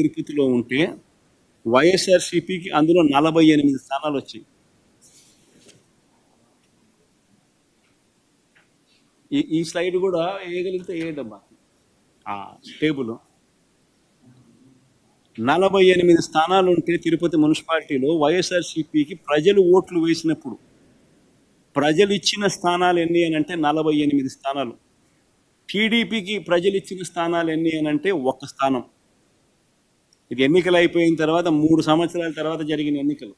తిరుపతిలో ఉంటే వైఎస్ఆర్సీపీకి అందులో 48 స్థానాలు వచ్చాయి. ఈ స్లైడ్ కూడా వేయగలిగితే వేయడమ్మా టేబుల్. 48 స్థానాలు ఉంటే తిరుపతి మున్సిపాలిటీలో వైఎస్ఆర్సీపీకి ప్రజలు ఓట్లు వేసినప్పుడు ప్రజలు ఇచ్చిన స్థానాలు ఎన్ని అని అంటే 48 స్థానాలు. టీడీపీకి ప్రజలు ఇచ్చిన స్థానాలు ఎన్ని అని అంటే 1 స్థానం. ఇది ఎన్నికలు అయిపోయిన తర్వాత 3 సంవత్సరాల తర్వాత జరిగిన ఎన్నికలు.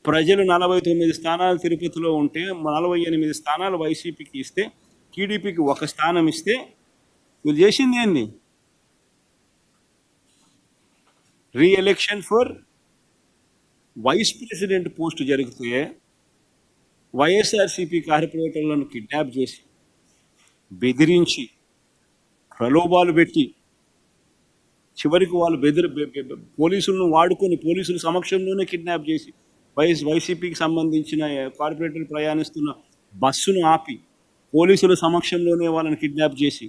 ప్రజలు 49 స్థానాలు తిరుపతిలో ఉంటే 48 స్థానాలు వైసీపీకి ఇస్తే టీడీపీకి 1 స్థానం ఇస్తే వీళ్ళు చేసింది ఏంది? Reelection for vice president post జరిగితే వైఎస్ఆర్సీపీ కార్పొరేటర్లను కిడ్నాప్ చేసి బెదిరించి ప్రలోభాలు పెట్టి చివరికి వాళ్ళు పోలీసులను వాడుకొని పోలీసుల సమక్షంలోనే కిడ్నాప్ చేసి వైసీపీకి సంబంధించిన కార్పొరేటర్లు ప్రయాణిస్తున్న బస్సును ఆపి పోలీసుల సమక్షంలోనే వాళ్ళని కిడ్నాప్ చేసి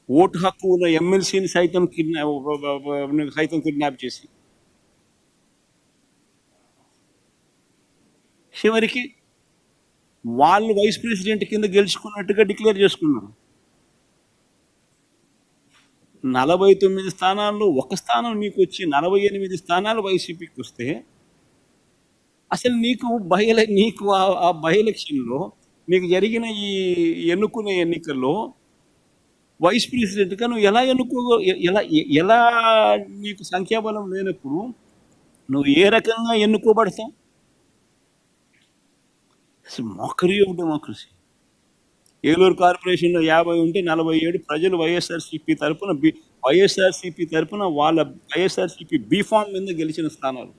ఓటు హక్కు ఉన్న ఎమ్మెల్సీని సైతం కిడ్నాప్ చేసి చివరికి వాళ్ళు వైస్ ప్రెసిడెంట్ కింద గెలుచుకున్నట్టుగా డిక్లేర్ చేసుకున్నారు. 49 స్థానాల్లో 1 స్థానం నీకు వచ్చి 48 స్థానాలు వైసీపీకి వస్తే అసలు నీకు ఆ బై ఎలక్షన్లో నీకు జరిగిన ఈ ఎన్నుకునే ఎన్నికల్లో వైస్ ప్రెసిడెంట్గా నువ్వు ఎలా నీకు సంఖ్యాబలం లేనప్పుడు నువ్వు ఏ రకంగా ఎన్నుకోబడతావు? Mockery of democracy. ఏలూరు కార్పొరేషన్లో 50 ఉంటే 47 ప్రజలు వైఎస్ఆర్సీపీ తరపున వాళ్ళ వైఎస్ఆర్సీపీ బీఫామ్ మీద గెలిచిన స్థానాలు.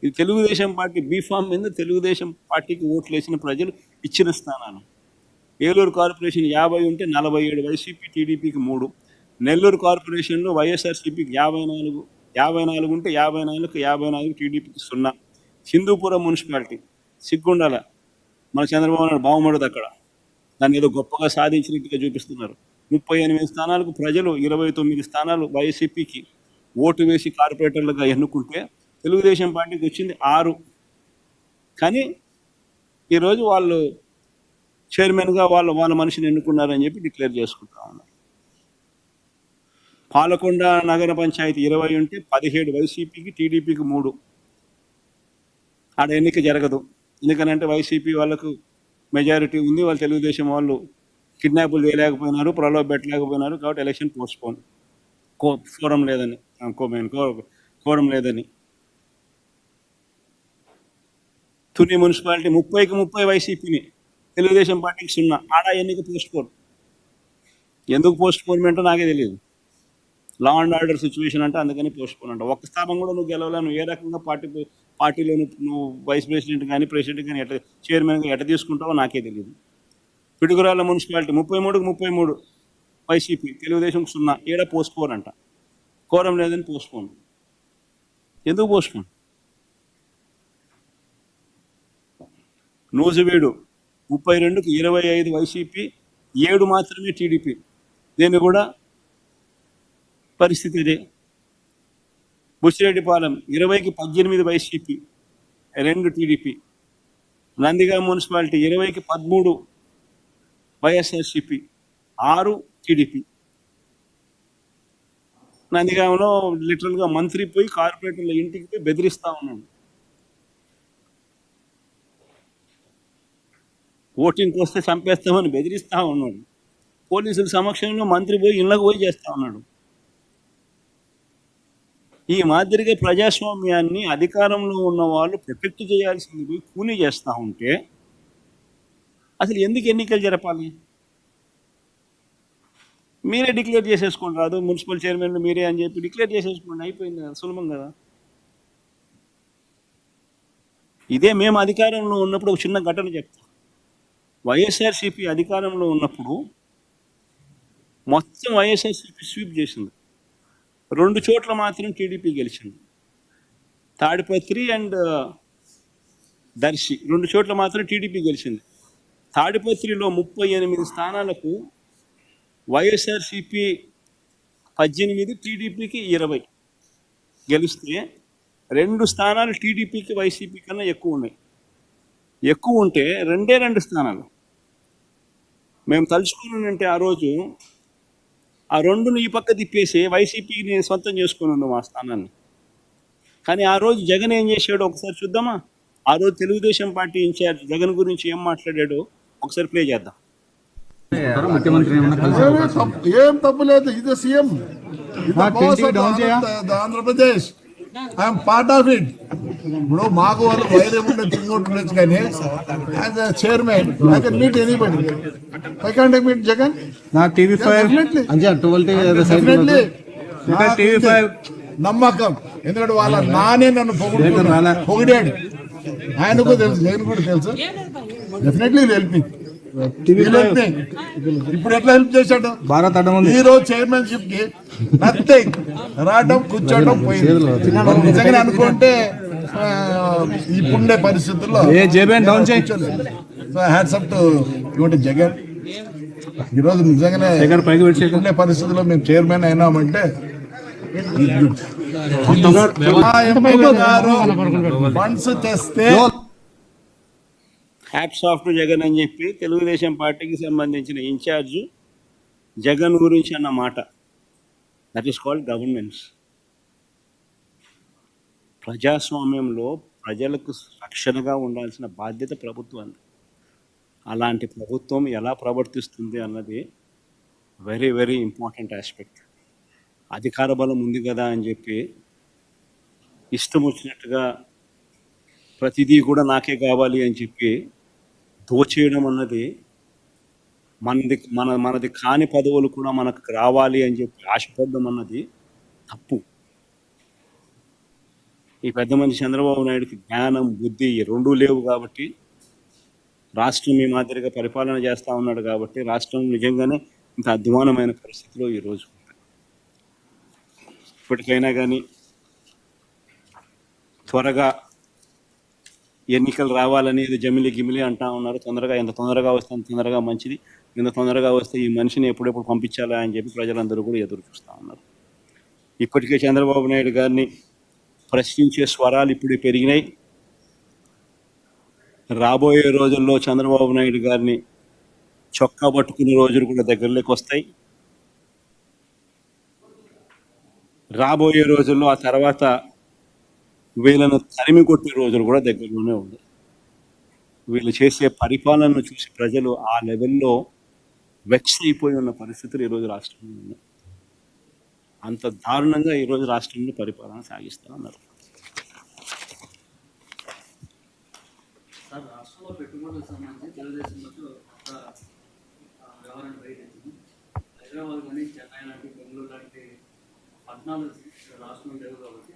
ఇది తెలుగుదేశం పార్టీ బీఫామ్ మీద తెలుగుదేశం పార్టీకి ఓట్లు వేసిన ప్రజలు ఇచ్చిన స్థానాలు. ఏలూరు కార్పొరేషన్ 50 ఉంటే 47 వైసీపీ, టీడీపీకి 3. నెల్లూరు కార్పొరేషన్లో వైఎస్ఆర్సీపీకి 54 ఉంటే 54 టీడీపీకి 0. హిందూపురం మున్సిపాలిటీ సిగ్గుండాల, మన చంద్రబాబు నాయుడు బాగుమడదు అక్కడ, దాన్ని ఏదో గొప్పగా సాధించినట్టుగా చూపిస్తున్నారు. 38 స్థానాలకు ప్రజలు 29 స్థానాలు వైసీపీకి ఓటు వేసి కార్పొరేటర్లుగా ఎన్నుకుంటే తెలుగుదేశం పార్టీకి వచ్చింది 6. కానీ ఈరోజు వాళ్ళు చైర్మన్గా వాళ్ళ మనిషిని ఎన్నుకున్నారని చెప్పి డిక్లేర్ చేసుకుంటా ఉన్నారు. పాలకొండ నగర పంచాయతీ 20 ఉంటే 17 వైసీపీకి, టీడీపీకి 3. ఆడ ఎన్నిక జరగదు. ఎందుకనంటే వైసీపీ వాళ్ళకు మెజారిటీ ఉంది, వాళ్ళు తెలుగుదేశం వాళ్ళు కిడ్నాపులు చేయలేకపోయినారు, ప్రలోభ పెట్టలేకపోయినారు, కాబట్టి ఎలక్షన్ పోస్ట్పోన్. కోరం లేదని. తుని మున్సిపాలిటీ 30కి 30 వైసీపీని, తెలుగుదేశం పార్టీకి 0. ఆడ ఎన్నిక పోస్ట్పోన్. ఎందుకు పోస్ట్పోన్మెంటో నాకే తెలియదు. లా అండ్ ఆర్డర్ సిచ్యువేషన్ అంటే అందుకని పోస్ట్పోన్ అంట. 1 స్థానం కూడా నువ్వు గెలవలే. నువ్వు ఏ రకంగా పార్టీలో నువ్వు వైస్ ప్రెసిడెంట్ కానీ ప్రెసిడెంట్ కానీ చైర్మన్గా ఎట్లా తీసుకుంటావో నాకే తెలియదు. పిడుగురాళ్ళ మున్సిపాలిటీ 33కి 33 వైసీపీ, తెలుగుదేశం 0. ఏడ పోస్ట్పోన్ అంట. కోరం లేదని పోస్ట్పోన్. ఎందుకు పోస్ట్పోన్? నూజివీడు 32కి 25 వైసీపీ, 7 మాత్రమే టీడీపీ. దీన్ని కూడా పరిస్థితి ఇదే. బుచ్చిరెడ్డిపాలెం 20కి 18 వైసీపీ, 2 టీడీపీ. నందిగామ మున్సిపాలిటీ 20కి 13 వైఎస్ఆర్సీపీ, 6 టీడీపీ. నందిగామలో లిటరల్గా మంత్రి పోయి కార్పొరేటర్ల ఇంటికి పోయి బెదిరిస్తూ ఉన్నాడు. ఓటింగ్కి వస్తే చంపేస్తామని బెదిరిస్తూ ఉన్నాడు. పోలీసుల సమక్షంలో మంత్రి పోయి ఇళ్ళకు పోయి చేస్తూ ఉన్నాడు. ఈ మాదిరిగా ప్రజాస్వామ్యాన్ని అధికారంలో ఉన్న వాళ్ళు ప్రొటెక్ట్ చేయాల్సింది పోయి కూనీ చేస్తూ ఉంటే అసలు ఎందుకు ఎన్నికలు జరపాలి? మీరే డిక్లేర్ చేసేసుకోండి, రాదు మున్సిపల్ చైర్మన్లు మీరే అని చెప్పి డిక్లేర్ చేసేసుకోండి, అయిపోయింది కదా, సులభం కదా. ఇదే మేము అధికారంలో ఉన్నప్పుడు ఒక చిన్న ఘటన చెప్తాం. వైఎస్ఆర్సీపీ అధికారంలో ఉన్నప్పుడు మొత్తం వైఎస్ఆర్సీపీ స్వీప్ చేసింది. 2 చోట్ల మాత్రం టీడీపీ గెలిచింది. తాడిపత్రి అండ్ దర్శి 2 చోట్ల మాత్రం టీడీపీ గెలిచింది. తాడిపత్రిలో 38 స్థానాలకు వైఎస్ఆర్సిపి 18, టీడీపీకి 20 గెలిస్తే 2 స్థానాలు టీడీపీకి వైసీపీ కన్నా ఎక్కువ ఉన్నాయి. ఎక్కువ ఉంటే 2 స్థానాలు మేము తలుచుకున్నానంటే ఆ రోజు ఆ 2ని ఈ పక్క తిప్పేసి వైసీపీని సొంతం చేసుకుని ఉన్నాం ఆ స్థానాన్ని. కానీ ఆ రోజు జగన్ ఏం చేశాడో ఒకసారి చూద్దామా? ఆ రోజు తెలుగుదేశం పార్టీ ఇన్ఛార్జ్ జగన్ గురించి ఏం మాట్లాడాడో ఒకసారి ప్లే చేద్దాం. ముఖ్యమంత్రి ఏం తప్పు లేదు. ఇది CM, Andhra Pradesh, I'm part of it. ఇప్పుడు మాకు వాళ్ళు వైద్యం ఉండే తింగొట్టు కానీ as a chairman I can meet anybody. I can't meet Jagan. నమ్మకం, ఎందుకంటే వాళ్ళ నానే నన్ను పొగిడాడు. ఆయనకు తెలుసు, జగన్ కూడా తెలుసు. Definitely help me. ఇప్పుడు ఎట్లా హెల్ప్ చేశాడు? ఈ రోజు చైర్మన్షిప్ కి నథింగ్, రావడం కూర్చోవడం పోయింది. నిజంగా అనుకుంటే ఇప్పుడుండే పరిస్థితుల్లో హ్యాట్స్ అప్ టు జగన్. ఈరోజు నిజంగానే ఇప్పుడుండే పరిస్థితుల్లో మేము చైర్మన్ అయినామంటే ఫండ్స్ తెస్తే హ్యాట్స్ ఆఫ్ టు జగన్ అని చెప్పి తెలుగుదేశం పార్టీకి సంబంధించిన ఇన్ఛార్జ్ జగన్ గురించి అన్న మాట. That is called governance. ప్రజాస్వామ్యంలో ప్రజలకు రక్షణగా ఉండాల్సిన బాధ్యత ప్రభుత్వాన్ని. అలాంటి ప్రభుత్వం ఎలా ప్రవర్తిస్తుంది అన్నది వెరీ వెరీ ఇంపార్టెంట్ ఆస్పెక్ట్. అధికార బలం ఉంది కదా అని చెప్పి ఇష్టం వచ్చినట్టుగా ప్రతిదీ కూడా నాకే కావాలి అని చెప్పి దోచేయడం అన్నది, మనది కాని పదవులు కూడా మనకు రావాలి అని చెప్పి ఆశపడడం అన్నది తప్పు. ఈ పెద్ద మనిషి చంద్రబాబు నాయుడుకి జ్ఞానం, బుద్ధి రెండూ లేవు కాబట్టి రాష్ట్రం ఈ మాదిరిగా పరిపాలన చేస్తూ ఉన్నాడు కాబట్టి రాష్ట్రం నిజంగానే ఇంత అధ్వానమైన పరిస్థితిలో ఈరోజు. ఇప్పటికైనా కానీ త్వరగా ఎన్నికలు రావాలని జమిలి గిమిలి అంటా ఉన్నారు. తొందరగా, ఎంత తొందరగా వస్తే అంత తొందరగా మంచిది. ఎంత తొందరగా వస్తే ఈ మనిషిని ఎప్పుడెప్పుడు పంపించాలా అని చెప్పి ప్రజలందరూ కూడా ఎదురు చూస్తూ ఉన్నారు. ఇప్పటికే చంద్రబాబు నాయుడు గారిని ప్రశ్నించే స్వరాలు ఇప్పుడు పెరిగినాయి. రాబోయే రోజుల్లో చంద్రబాబు నాయుడు గారిని చొక్కా పట్టుకునే రోజులు కూడా దగ్గరలోకి వస్తాయి. రాబోయే రోజుల్లో ఆ తర్వాత వీళ్ళను తరిమి కొట్టే రోజులు కూడా దగ్గరలోనే ఉన్నాయి. వీళ్ళు చేసే పరిపాలనను చూసి ప్రజలు ఆ లెవెల్లో వెక్స్ అయిపోయి ఉన్న పరిస్థితులు ఈరోజు రాష్ట్రంలో ఉన్నాయి. అంత దారుణంగా ఈరోజు రాష్ట్రంలో పరిపాలన సాగిస్తూ ఉన్నారు. రాష్ట్రంలో పెట్టుబడులకు సంబంధించి తెలుగుదేశం వ్యవహారం బయట హైదరాబాద్ కానీ చెన్నై లాంటి, బెంగళూరు లాంటి 14 రాష్ట్రం లేవు కాబట్టి